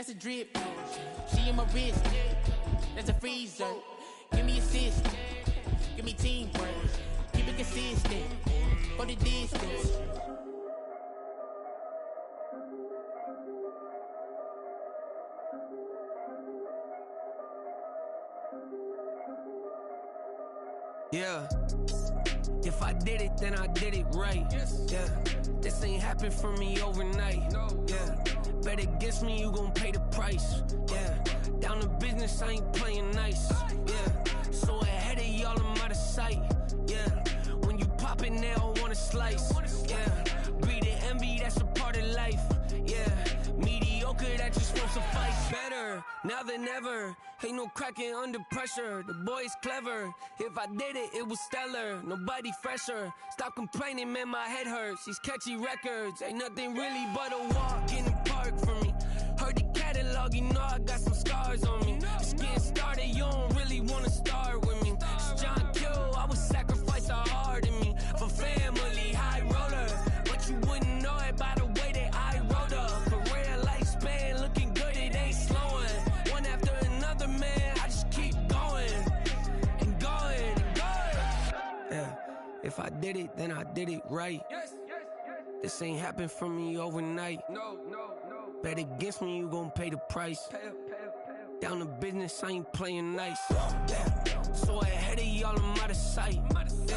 That's a drip. She in my wrist. That's a freezer. Give me assist. Give me teamwork. Keep it consistent. For the distance. Yeah. If I did it, then I did it right. Yes. Yeah. This ain't happened for me overnight. No. Yeah. Bet against me, you gon' pay the price. Yeah. Down to business, I ain't playing nice. Yeah. So ahead of y'all, I'm out of sight. Yeah. When you pop it, they don't wanna slice. Yeah. Greed and envy, that's a part of life. Yeah. Mediocre, that just won't suffice. Better now than ever. Ain't no cracking under pressure. The boy's clever. If I did it, it was stellar. Nobody fresher. Stop complaining, man, my head hurts. These catchy records ain't nothing really but a walk in the park for me. Heard the catalog, you know I got some scars on me. Just getting started, you don't really wanna start with me. It's John Kill, I would sacrifice a heart in me. For family, high roller. But you wouldn't know it by the way that I wrote up. Career lifespan looking good, it ain't slowing. One after another, man, I just keep going and going and going. Yeah, if I did it, then I did it right. This ain't happened for me overnight. No. Bet against me, you gon' pay the price. Down to business, I ain't playing nice. Yeah. So ahead of y'all, I'm out of sight. Yeah.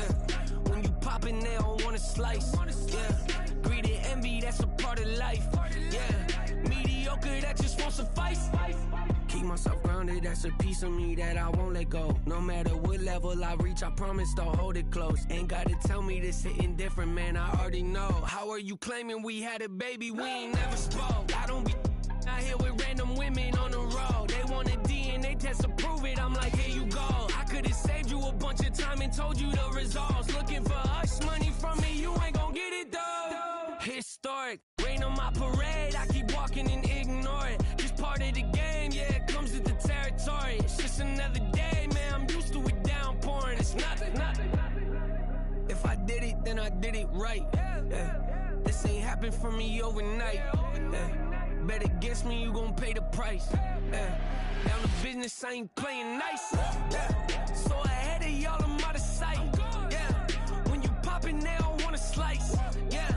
When you poppin', they don't wanna slice. Yeah. Greed and envy, that's a part of life. Yeah. Mediocre, that just won't suffice. Keep myself grounded, that's a piece of me that I won't let go. No matter what level I reach, I promise to hold it close. Ain't gotta tell me this hitting different, man, I already know. How are you claiming we had a baby, we ain't never spoke? I don't be out here with random women on the road. They want a DNA test to prove it, I'm like, here you go. I could've saved you a bunch of time and told you the results. Looking for hush money from me, you ain't gon' get it though. Historic, rain on my parade, I keep walking and ignore it. Just part of the game, yeah, it comes with the territory. It's just another day, man, I'm used to it downpouring. It's nothing. If I did it, then I did it right. Yeah. This ain't happened for me overnight. Yeah. Bet against me, you gon' pay the price. Yeah. Down to business, I ain't playing nice. Yeah. So ahead of y'all, I'm out of sight. Yeah. When you poppin', they don't wanna slice. Yeah.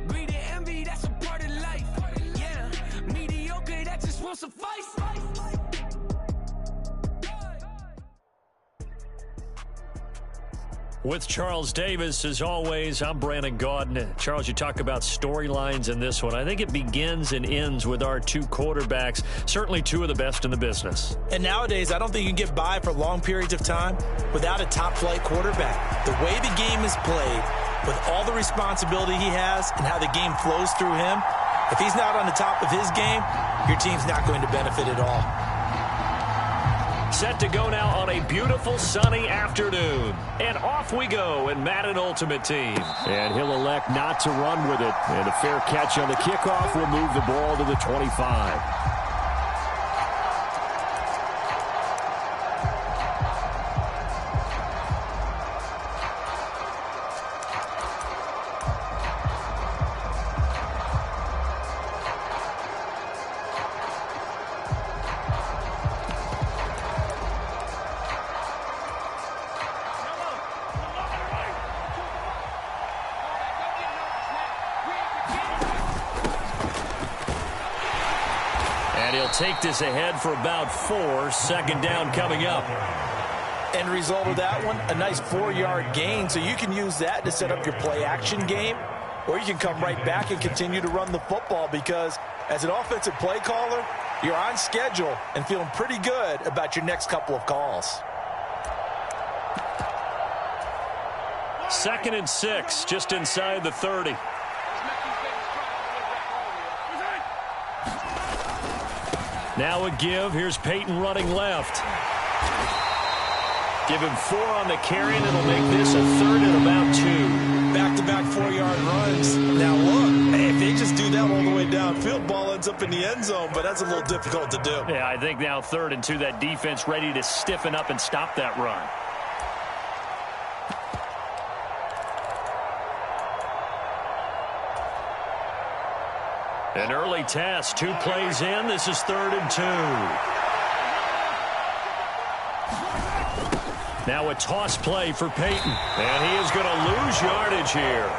Greed and envy, that's a part of life. Yeah. Mediocre, that just won't suffice. With Charles Davis, as always, I'm Brandon Gaudin. Charles, you talk about storylines in this one. I think it begins and ends with our two quarterbacks, certainly two of the best in the business. And nowadays, I don't think you can get by for long periods of time without a top-flight quarterback. The way the game is played, with all the responsibility he has and how the game flows through him, if he's not on the top of his game, your team's not going to benefit at all. Set to go now on a beautiful sunny afternoon. And off we go in Madden Ultimate Team. And he'll elect not to run with it. And a fair catch on the kickoff will move the ball to the 25. Take this ahead for about 4. Second down coming up. End result of that one, a nice 4-yard gain. So you can use that to set up your play-action game, or you can come right back and continue to run the football because as an offensive play caller, you're on schedule and feeling pretty good about your next couple of calls. 2nd and 6, just inside the 30. Now a give. Here's Peyton running left. Give him 4 on the carry, and it'll make this a 3rd and about 2. Back-to-back 4-yard runs. Now look, if they just do that all the way downfield, ball ends up in the end zone, but that's a little difficult to do. Yeah, I think now 3rd and 2, that defense ready to stiffen up and stop that run. An early test. 2 plays in. This is 3rd and 2. Now a toss play for Peyton. And he is going to lose yardage here.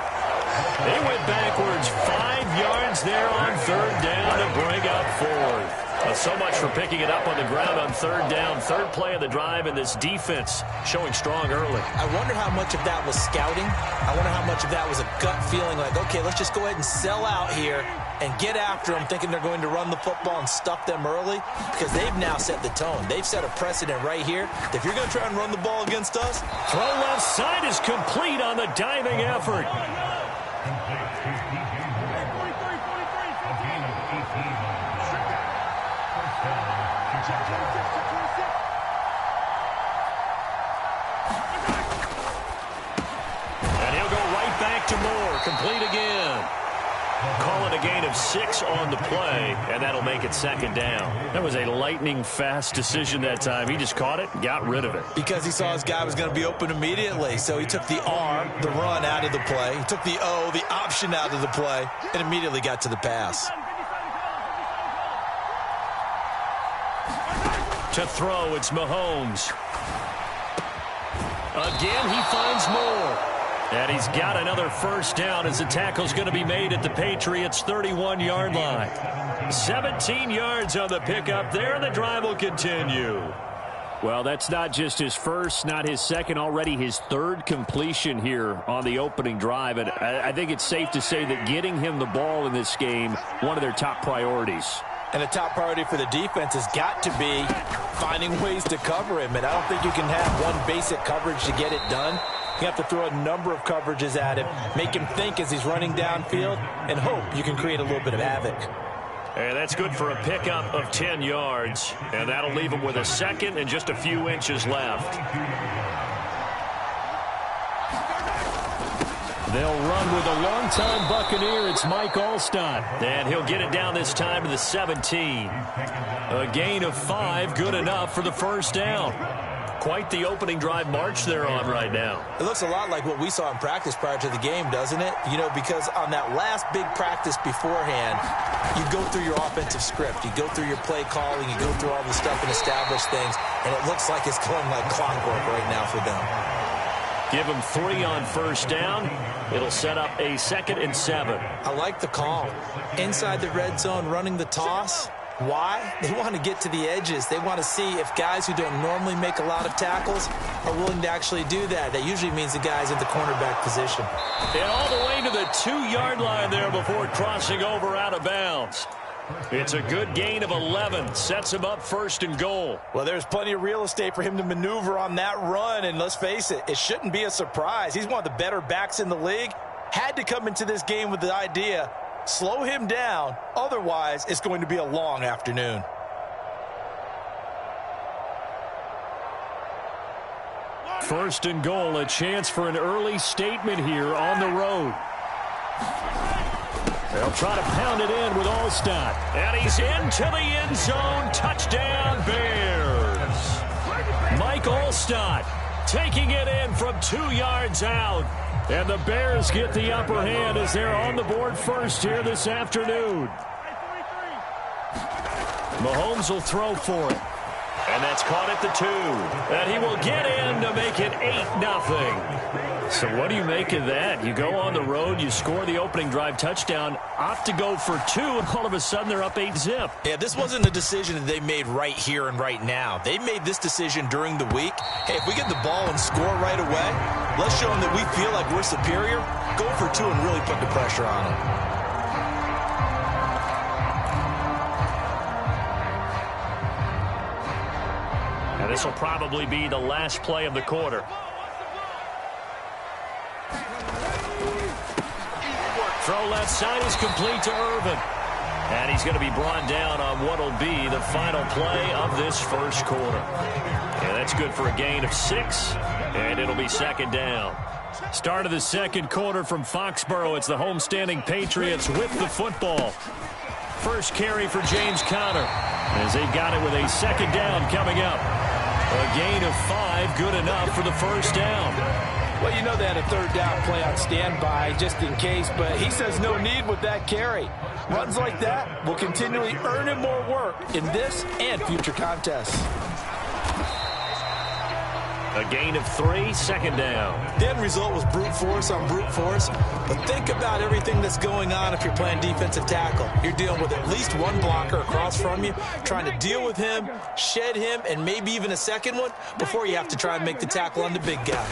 They went backwards 5 yards there on 3rd down to bring up 4th. So much for picking it up on the ground on 3rd down. 3rd play of the drive, and this defense showing strong early. I wonder how much of that was scouting. I wonder how much of that was a gut feeling like, okay, let's just go ahead and sell out here and get after them, thinking they're going to run the football and stuff them early, because they've now set the tone. They've set a precedent right here. If you're going to try and run the ball against us, throw left side is complete on the diving effort. And he'll go right back to Moore. Complete again. Call it a gain of 6 on the play, and that'll make it 2nd down. That was a lightning-fast decision that time. He just caught it and got rid of it. Because he saw his guy was going to be open immediately, so he took the R, the run, out of the play. He took the O, the option, out of the play, and immediately got to the pass. To throw, it's Mahomes. Again, he finds Moore. And he's got another 1st down as the tackle's going to be made at the Patriots' 31-yard line. 17 yards on the pickup there, and the drive will continue. Well, that's not just his first, not his second, already his 3rd completion here on the opening drive. And I think it's safe to say that getting him the ball in this game, one of their top priorities. And a top priority for the defense has got to be finding ways to cover him. And I don't think you can have one basic coverage to get it done. You have to throw a number of coverages at him, make him think as he's running downfield, and hope you can create a little bit of havoc. And that's good for a pickup of 10 yards. And that'll leave him with a 2nd and just a few inches left. They'll run with a longtime Buccaneer. It's Mike Alstott. And he'll get it down this time to the 17. A gain of 5, good enough for the 1st down. Quite the opening drive march they're on right now. It looks a lot like what we saw in practice prior to the game, doesn't it? You know, because on that last big practice beforehand, you go through your offensive script. You go through your play calling. You go through all the stuff and establish things. And it looks like it's going like clockwork right now for them. Give him 3 on 1st down. It'll set up a 2nd and 7. I like the call. Inside the red zone, running the toss. Why? They want to get to the edges. They want to see if guys who don't normally make a lot of tackles are willing to actually do that. That usually means the guy's in the cornerback position. And all the way to the 2-yard line there before crossing over out of bounds. It's a good gain of 11. Sets him up 1st and goal. Well, there's plenty of real estate for him to maneuver on that run. And let's face it, it shouldn't be a surprise. He's one of the better backs in the league. Had to come into this game with the idea, slow him down. Otherwise, it's going to be a long afternoon. First and goal, a chance for an early statement here on the road. They'll try to pound it in with Alstott. And he's into the end zone. Touchdown, Bears. Mike Alstott taking it in from 2 yards out. And the Bears get the upper hand as they're on the board first here this afternoon. Mahomes will throw for it. And that's caught at the 2. And he will get in to make it 8-0. So what do you make of that? You go on the road, you score the opening drive touchdown, opt to go for 2, and all of a sudden they're up 8-zip. Yeah, this wasn't a decision that they made right here and right now. They made this decision during the week. Hey, if we get the ball and score right away, let's show them that we feel like we're superior. Go for 2 and really put the pressure on them. And this will probably be the last play of the quarter. Throw left side is complete to Irvin. And he's going to be brought down on what will be the final play of this first quarter. And that's good for a gain of 6, and it'll be 2nd down. Start of the second quarter from Foxborough. It's the homestanding Patriots with the football. First carry for James Conner as they've got it with a 2nd down coming up. A gain of 5, good enough for the 1st down. Well, you know they had a third down play on standby just in case, but he says no need with that carry. Runs like that will continually earn him more work in this and future contests. A gain of 3, second down. The end result was brute force on brute force, but think about everything that's going on if you're playing defensive tackle. You're dealing with at least one blocker across from you, trying to deal with him, shed him, and maybe even a second one before you have to try and make the tackle on the big guy.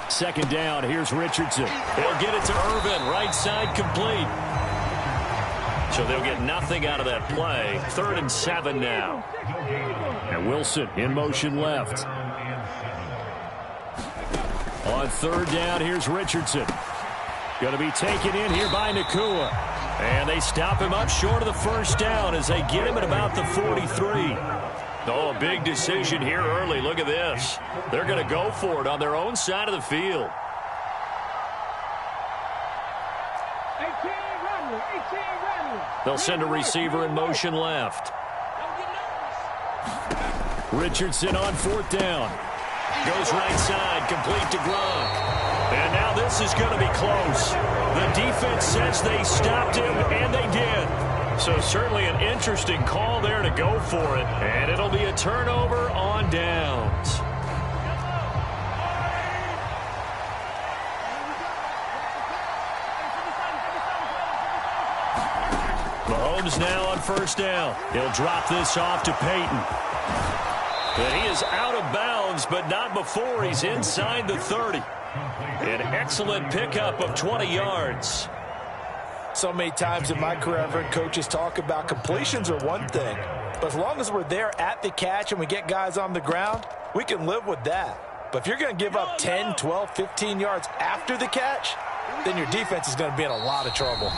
Second down, here's Richardson. They'll get it to Irvin, right side complete. So they'll get nothing out of that play. 3rd and 7 now. And Wilson in motion left. On 3rd down, here's Richardson. Going to be taken in here by Nakua. And they stop him up short of the first down as they get him at about the 43. Oh, a big decision here early. Look at this. They're going to go for it on their own side of the field. They'll send a receiver in motion left. Richardson on 4th down. Goes right side, complete to Gronk. And now this is going to be close. The defense says they stopped him, and they did. So certainly an interesting call there to go for it. And it'll be a turnover on downs. Mahomes now on 1st down. He'll drop this off to Peyton. And he is out of bounds, but not before he's inside the 30. An excellent pickup of 20 yards. So many times in my career, I've heard coaches talk about completions are one thing. But as long as we're there at the catch and we get guys on the ground, we can live with that. But if you're going to give up 10, 12, 15 yards after the catch, then your defense is going to be in a lot of trouble.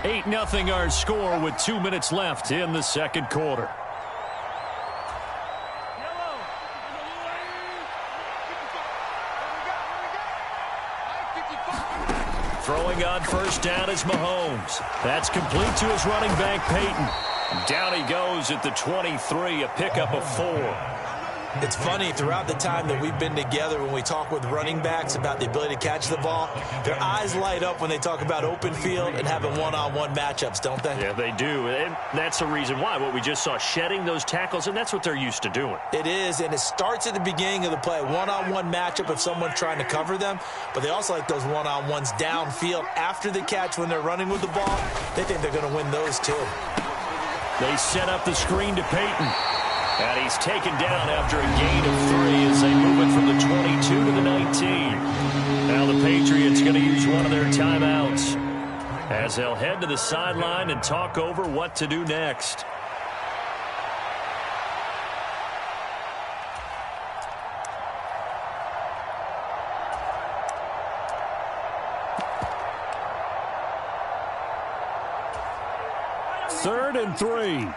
8-0 our score with 2 minutes left in the second quarter. Throwing on 1st down is Mahomes. That's complete to his running back, Peyton. Down he goes at the 23, a pickup of 4. It's funny, throughout the time that we've been together, when we talk with running backs about the ability to catch the ball, their eyes light up when they talk about open field and having one-on-one matchups, don't they? Yeah, they do. And that's the reason why. What we just saw, shedding those tackles, and that's what they're used to doing. It is, and it starts at the beginning of the play. One-on-one matchup if someone's trying to cover them, but they also like those one-on-ones downfield after the catch when they're running with the ball. They think they're going to win those too. They set up the screen to Peyton. And he's taken down after a gain of 3 as they move it from the 22 to the 19. Now the Patriots going to use one of their timeouts as they'll head to the sideline and talk over what to do next. Third and 3.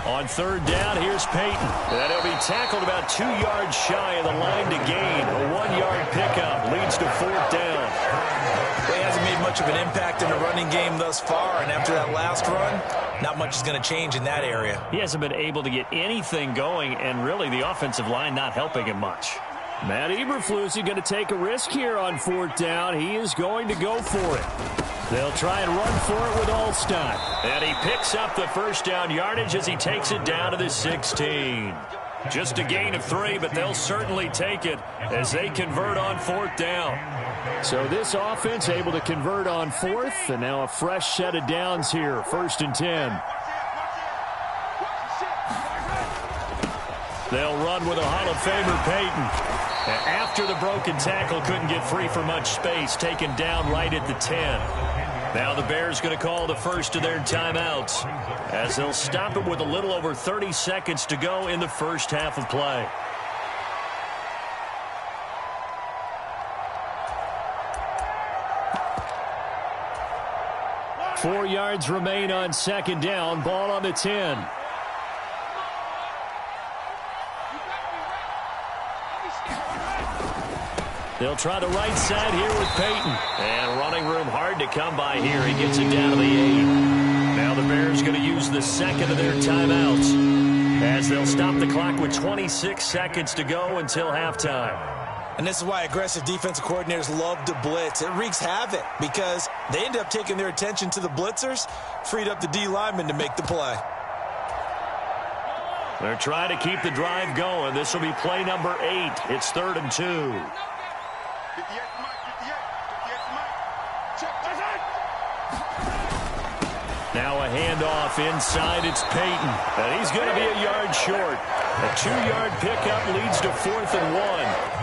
On 3rd down, here's Peyton. And he'll be tackled about 2 yards shy of the line to gain. A 1-yard pickup leads to 4th down. Well, he hasn't made much of an impact in the running game thus far, and after that last run, not much is going to change in that area. He hasn't been able to get anything going, and really the offensive line not helping him much. Matt Eberflus is going to take a risk here on 4th down. He is going to go for it. They'll try and run for it with Alstott. And he picks up the 1st down yardage as he takes it down to the 16. Just a gain of 3, but they'll certainly take it as they convert on 4th down. So this offense able to convert on 4th, and now a fresh set of downs here, 1st and 10. They'll run with a Hall of Famer, Peyton. After the broken tackle, couldn't get free for much space, taken down right at the 10. Now the Bears going to call the first of their timeouts as they'll stop it with a little over 30 seconds to go in the first half of play. Four yards remain on 2nd down. Ball on the 10. They'll try the right side here with Peyton. And running room hard to come by here. He gets it down to the 8. Now the Bears going to use the second of their timeouts. as they'll stop the clock with 26 seconds to go until halftime. And this is why aggressive defensive coordinators love to blitz. It wreaks havoc because they end up taking their attention to the blitzers, freed up the D lineman to make the play. They're trying to keep the drive going. This will be play number 8. It's 3rd and 2. Now a handoff inside. It's Peyton. And he's going to be a yard short. A 2-yard pickup leads to 4th and 1.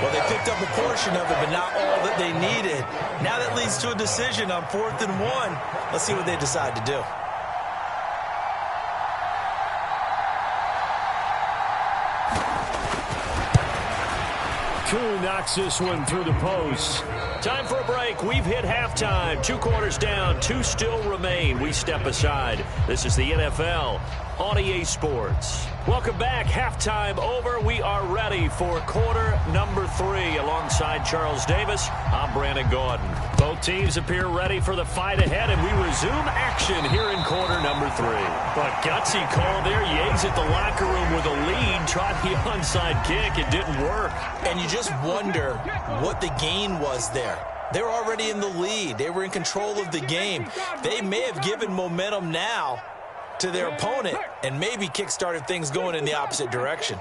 Well, they picked up a portion of it, but not all that they needed. Now that leads to a decision on 4th and 1. Let's see what they decide to do. Koo knocks this one through the post. Time for a break. We've hit halftime. 2 quarters down. 2 still remain. We step aside. This is the NFL on EA Sports. Welcome back. Halftime over. We are ready for quarter number 3. Alongside Charles Davis, I'm Brandon Gordon. Both teams appear ready for the fight ahead, and we resume action here in quarter number 3. But gutsy call there. Yates at the locker room with a lead. Tried the onside kick. It didn't work. And you just wonder what the gain was there. They were already in the lead. They were in control of the game. They may have given momentum now to their opponent and maybe kick-started things going in the opposite direction.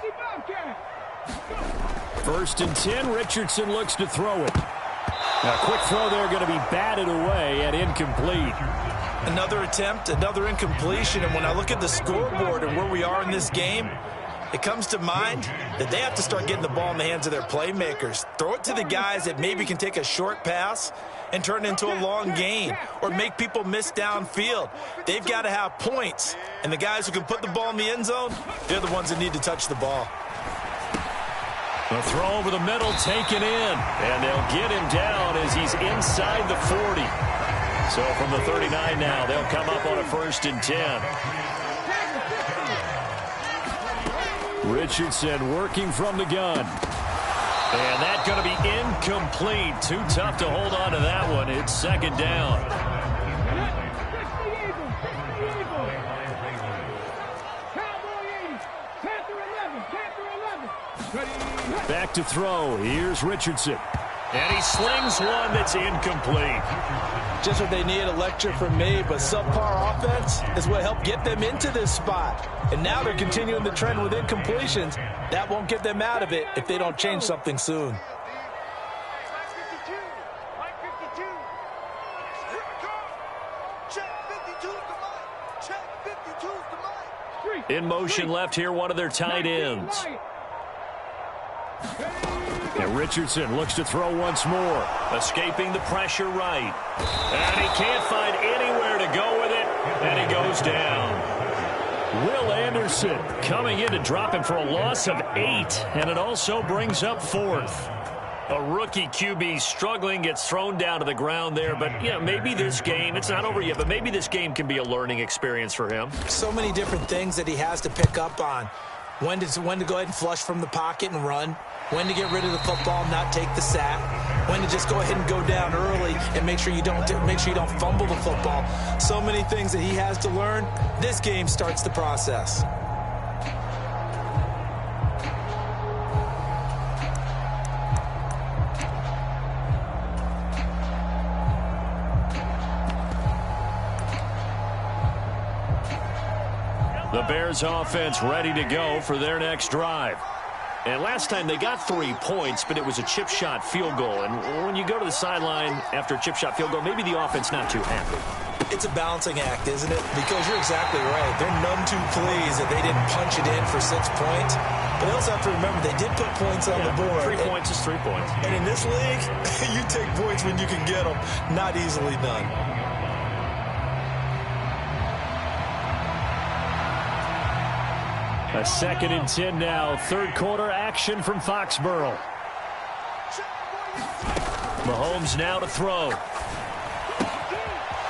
1st and 10. Richardson looks to throw it. A quick throw there, going to be batted away and incomplete. Another attempt, another incompletion, and when I look at the scoreboard and where we are in this game, it comes to mind that they have to start getting the ball in the hands of their playmakers. Throw it to the guys that maybe can take a short pass and turn it into a long gain or make people miss downfield. They've got to have points, and the guys who can put the ball in the end zone, they're the ones that need to touch the ball. The throw over the middle, taken in, and they'll get him down as he's inside the 40. So from the 39 now, they'll come up on a 1st and 10. Richardson working from the gun. And that's going to be incomplete. Too tough to hold on to that one. It's 2nd down. Back to throw. Here's Richardson. And he slings one that's incomplete. Just what they need, a lecture from me, but subpar offense is what helped get them into this spot. And now they're continuing the trend with incompletions. That won't get them out of it if they don't change something soon. In motion left here, one of their tight ends. And Richardson looks to throw once more. Escaping the pressure right. And he can't find anywhere to go with it. And he goes down. Will Anderson coming in to drop him for a loss of 8. And it also brings up 4th. A rookie QB struggling, gets thrown down to the ground there. But, yeah, maybe this game, it's not over yet, but maybe this game can be a learning experience for him. So many different things that he has to pick up on. When to go ahead and flush from the pocket and run. When to get rid of the football and not take the sack. When to just go ahead and go down early and make sure you don't fumble the football. So many things that he has to learn. This game starts the process. The Bears offense ready to go for their next drive. And last time they got 3 points, but it was a chip shot field goal. And when you go to the sideline after a chip shot field goal, maybe the offense not too happy. It's a balancing act, isn't it? Because you're exactly right. They're none too pleased that they didn't punch it in for 6 points. But they also have to remember they did put points on the board. 3 points is 3 points. And in this league, you take points when you can get them. Not easily done. A 2nd and 10 now. 3rd quarter action from Foxborough. Mahomes now to throw.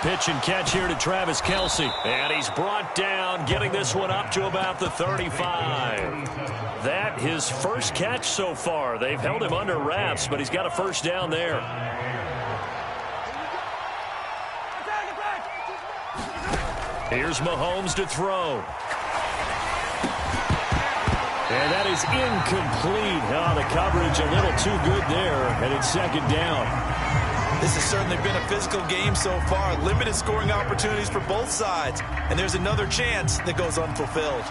Pitch and catch here to Travis Kelce. And he's brought down, getting this one up to about the 35. That his first catch so far. They've held him under wraps, but he's got a 1st down there. Here's Mahomes to throw. And that is incomplete. Oh, the coverage a little too good there, and it's second down. This has certainly been a physical game so far. Limited scoring opportunities for both sides. And there's another chance that goes unfulfilled.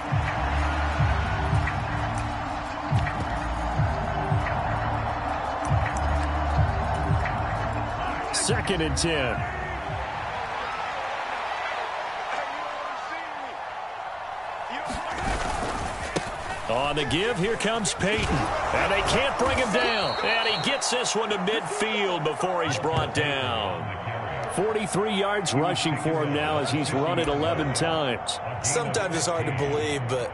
Second and 10. On the give, here comes Peyton. And they can't bring him down. And he gets this one to midfield before he's brought down. 43 yards rushing for him now as he's run it 11 times. Sometimes it's hard to believe, but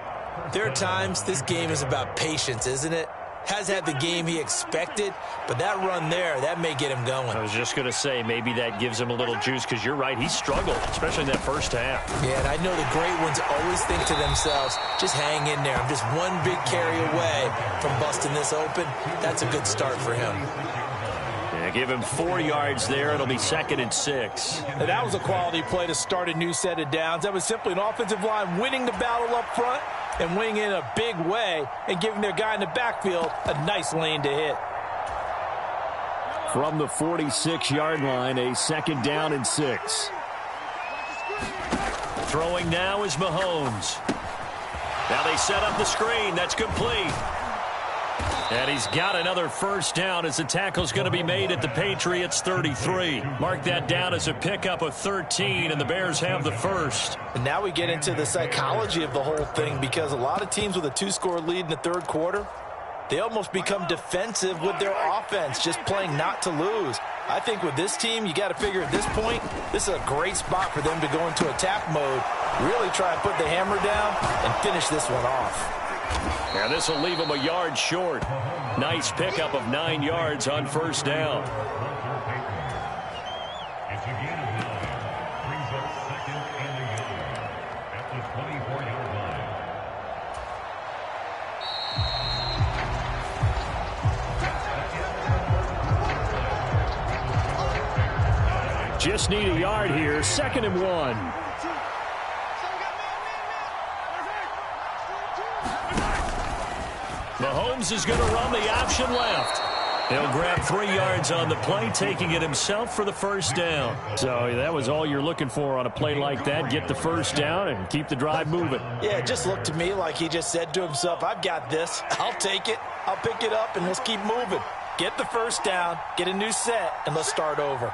there are times this game is about patience, isn't it? Has had the game he expected, but that run there, that may get him going. I was just going to say, maybe that gives him a little juice, because you're right, he struggled, especially in that first half. Yeah, and I know the great ones always think to themselves, just hang in there. I'm just one big carry away from busting this open. That's a good start for him. Yeah, give him 4 yards there. It'll be second and 6. And that was a quality play to start a new set of downs. That was simply an offensive line winning the battle up front and winning in a big way and giving their guy in the backfield a nice lane to hit. From the 46-yard line, a second down and 6. Throwing now is Mahomes. Now they set up the screen. That's complete. And he's got another first down as the tackle's going to be made at the Patriots 33. Mark that down as a pickup of 13, and the Bears have the first. And now we get into the psychology of the whole thing, because a lot of teams with a 2-score lead in the third quarter, they almost become defensive with their offense, just playing not to lose. I think with this team, you got to figure at this point, this is a great spot for them to go into attack mode, really try and put the hammer down and finish this one off. And this will leave him a yard short. Nice pickup of 9 yards on first down. Just need a yard here. Second and 1. Mahomes is going to run the option left. He'll grab 3 yards on the play, taking it himself for the first down. So that was all you're looking for on a play like that. Get the first down and keep the drive moving. Yeah, it just looked to me like he just said to himself, I've got this. I'll take it. I'll pick it up, and let's keep moving. Get the first down, get a new set, and let's start over.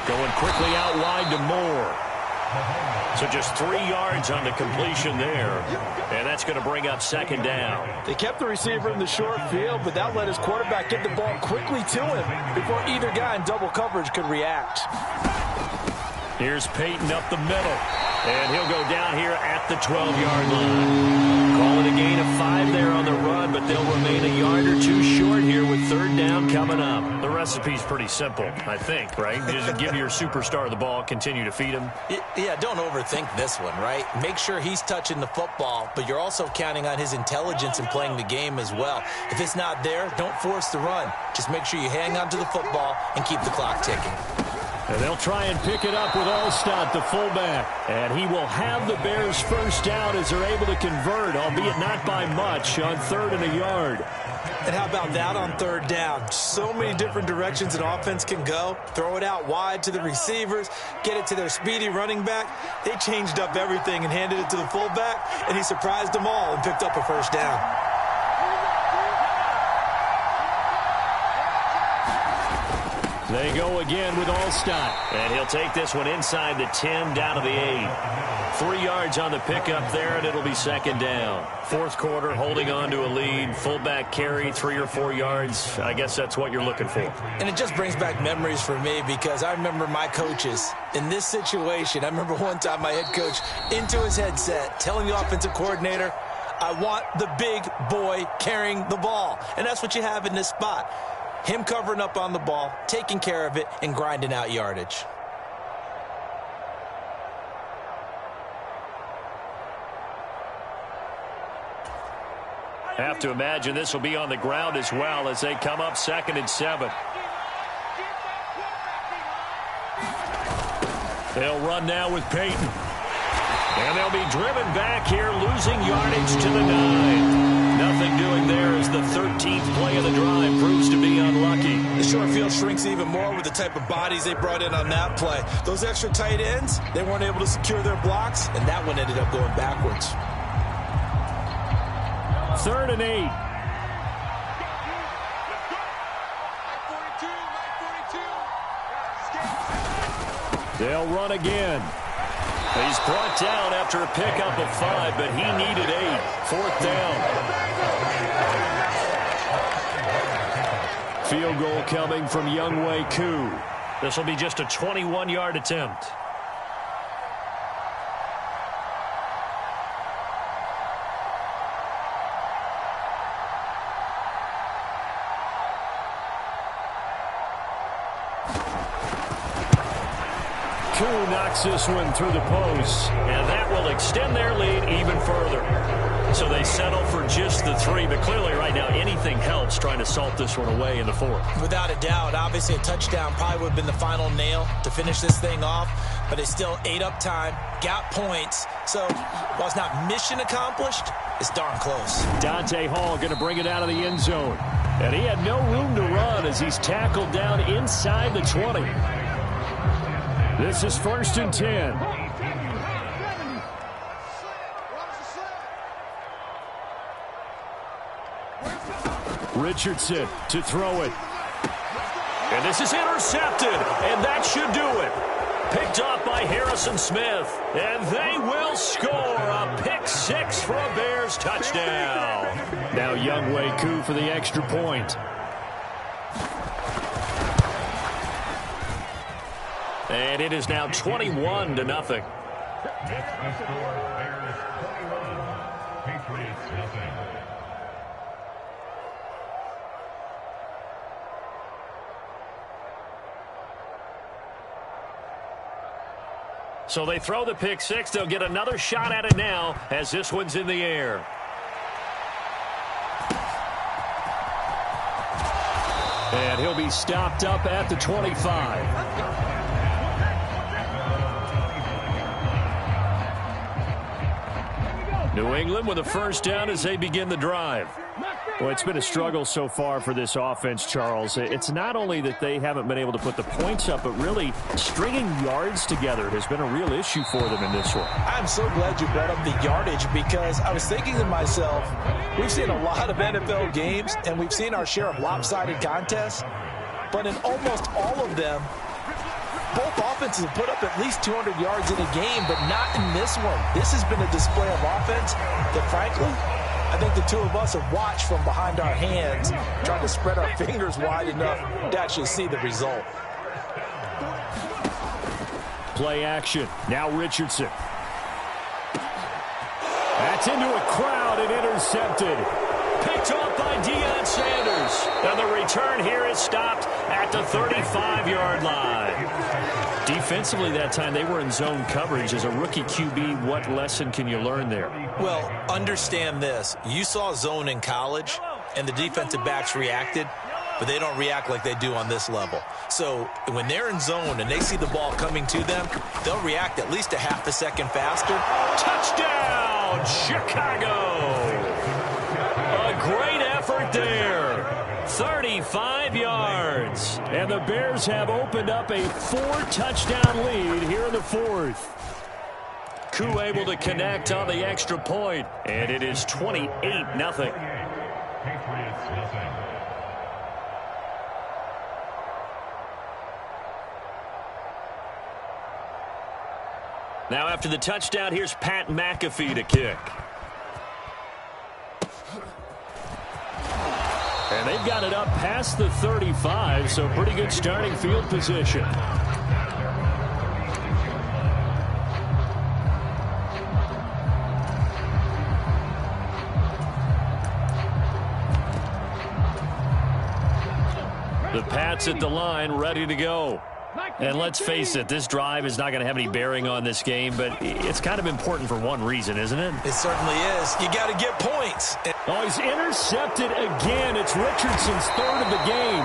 Going quickly out wide to Moore. So just 3 yards on the completion there. And that's going to bring up second down. They kept the receiver in the short field, but that let his quarterback get the ball quickly to him before either guy in double coverage could react. Here's Peyton up the middle. And he'll go down here at the 12-yard line. Call it a gain of 5 there on the run, but they'll remain a yard or two short here with third down coming up. The recipe's pretty simple, I think, right? Just give your superstar the ball, continue to feed him. Yeah, don't overthink this one, right? Make sure he's touching the football, but you're also counting on his intelligence in playing the game as well. If it's not there, don't force the run. Just make sure you hang on to the football and keep the clock ticking. And they'll try and pick it up with Allstott, the fullback. And he will have the Bears first down as they're able to convert, albeit not by much, on 3rd and a yard. And how about that on third down? So many different directions an offense can go. Throw it out wide to the receivers, get it to their speedy running back. They changed up everything and handed it to the fullback, and he surprised them all and picked up a first down. They go again with Allstott. And he'll take this one inside the 10, down to the 8. 3 yards on the pickup there, and it'll be second down. Fourth quarter, holding on to a lead. Fullback carry, 3 or 4 yards. I guess that's what you're looking for. And it just brings back memories for me, because I remember my coaches in this situation. I remember one time my head coach into his headset telling the offensive coordinator, I want the big boy carrying the ball. And that's what you have in this spot. Him covering up on the ball, taking care of it, and grinding out yardage. Have to imagine this will be on the ground as well as they come up 2nd and 7. They'll run now with Peyton. And they'll be driven back here, losing yardage to the 9. Nothing doing there as the 13th play of the drive proves to be unlucky. The short field shrinks even more with the type of bodies they brought in on that play. Those extra tight ends, they weren't able to secure their blocks, and that one ended up going backwards. 3rd and 8. They'll run again. He's brought down after a pickup of 5, but he needed 8. 4th down. Field goal coming from Younghoe Koo. This will be just a 21-yard attempt. Koo knocks this one through the post, and that will extend their lead even further. So they settle for just the 3, but clearly right now anything helps trying to salt this one away in the 4th. Without a doubt, obviously a touchdown probably would have been the final nail to finish this thing off, but it still ate up time, got points. So while it's not mission accomplished, it's darn close. Dante Hall going to bring it out of the end zone. And he had no room to run as he's tackled down inside the 20. This is 1st and 10. Richardson to throw it. And this is intercepted, and that should do it. Picked off by Harrison Smith, and they will score a pick 6 for a Bears touchdown. Now Younghoe Koo for the extra point. And it is now 21-0. So they throw the pick 6. They'll get another shot at it now as this one's in the air. And he'll be stopped up at the 25. New England with a 1st down as they begin the drive. Well, it's been a struggle so far for this offense, Charles. It's not only that they haven't been able to put the points up, but really stringing yards together has been a real issue for them in this one. I'm so glad you brought up the yardage because I was thinking to myself, we've seen a lot of NFL games and we've seen our share of lopsided contests, but in almost all of them, both offenses have put up at least 200 yards in a game, but not in this one. This has been a display of offense that, frankly, I think the two of us have watched from behind our hands, trying to spread our fingers wide enough to actually see the result. Play action. Now Richardson. That's into a crowd and intercepted. Picked off by Deion Sanders. And the return here is stopped at the 35-yard line. Defensively that time, they were in zone coverage. As a rookie QB, what lesson can you learn there? Well, understand this. You saw zone in college, and the defensive backs reacted, but they don't react like they do on this level. So when they're in zone and they see the ball coming to them, they'll react at least a half a second faster. Touchdown, Chicago! A great effort there. 35 yards. And the Bears have opened up a 4-touchdown lead here in the 4th. Koo able to connect on the extra point. And it is 28-0. Now after the touchdown, here's Pat McAfee to kick. And they've got it up past the 35, so pretty good starting field position. The Pats at the line, ready to go. And let's face it, this drive is not going to have any bearing on this game, but it's kind of important for one reason, isn't it? It certainly is. You got to get points. Oh, he's intercepted again. It's Richardson's 3rd of the game.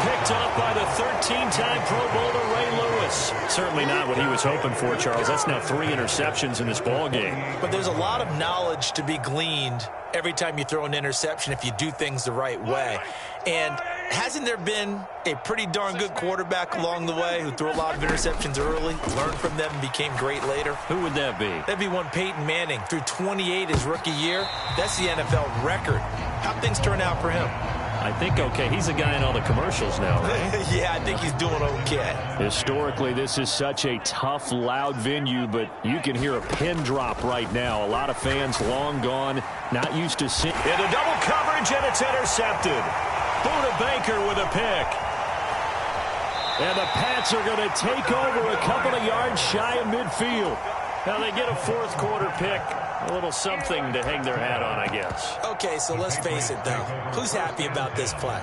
Picked off by the 13-time Pro Bowler Ray Lewis. Certainly not what he was hoping for, Charles. That's now 3 interceptions in this ball game. But there's a lot of knowledge to be gleaned every time you throw an interception if you do things the right way. And hasn't there been a pretty darn good quarterback along the way who threw a lot of interceptions early, learned from them, and became great later? Who would that be? That'd be one Peyton Manning. Threw 28 his rookie year. That's the NFL record. How'd things turn out for him? I think okay. He's a guy in all the commercials now, right? Yeah, I think he's doing okay. Historically, this is such a tough, loud venue, but you can hear a pin drop right now. A lot of fans long gone, not used to seeing. Into double coverage, and it's intercepted. Buda Baker with a pick. And the Pats are going to take over a couple of yards shy of midfield. Now they get a fourth quarter pick. A little something to hang their hat on, I guess. Okay, so let's face it, though. Who's happy about this play?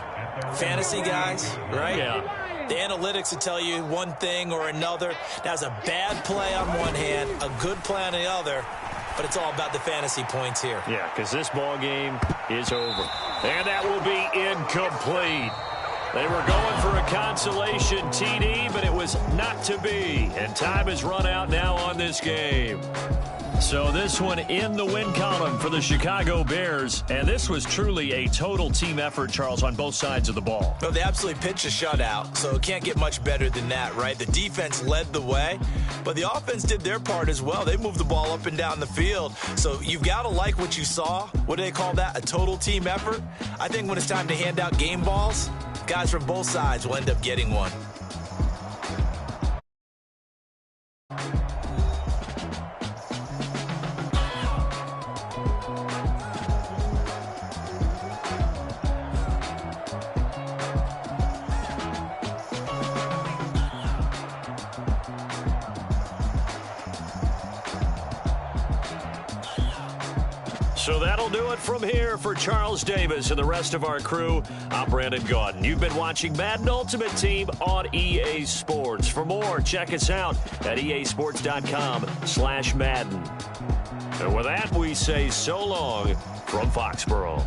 Fantasy guys, right? Yeah. The analytics will tell you one thing or another. That's a bad play on one hand, a good play on the other, but it's all about the fantasy points here. Yeah, because this ball game is over. And that will be incomplete. They were going for a consolation TD, but it was not to be. And time has run out now on this game. So this one in the win column for the Chicago Bears. And this was truly a total team effort, Charles, on both sides of the ball. Well, they absolutely pitched a shutout, so it can't get much better than that, right? The defense led the way, but the offense did their part as well. They moved the ball up and down the field. So you've got to like what you saw. What do they call that? A total team effort? I think when it's time to hand out game balls, guys from both sides will end up getting one. So that'll do it from here for Charles Davis and the rest of our crew. I'm Brandon Gaudin. You've been watching Madden Ultimate Team on EA Sports. For more, check us out at easports.com/Madden. And with that, we say so long from Foxborough.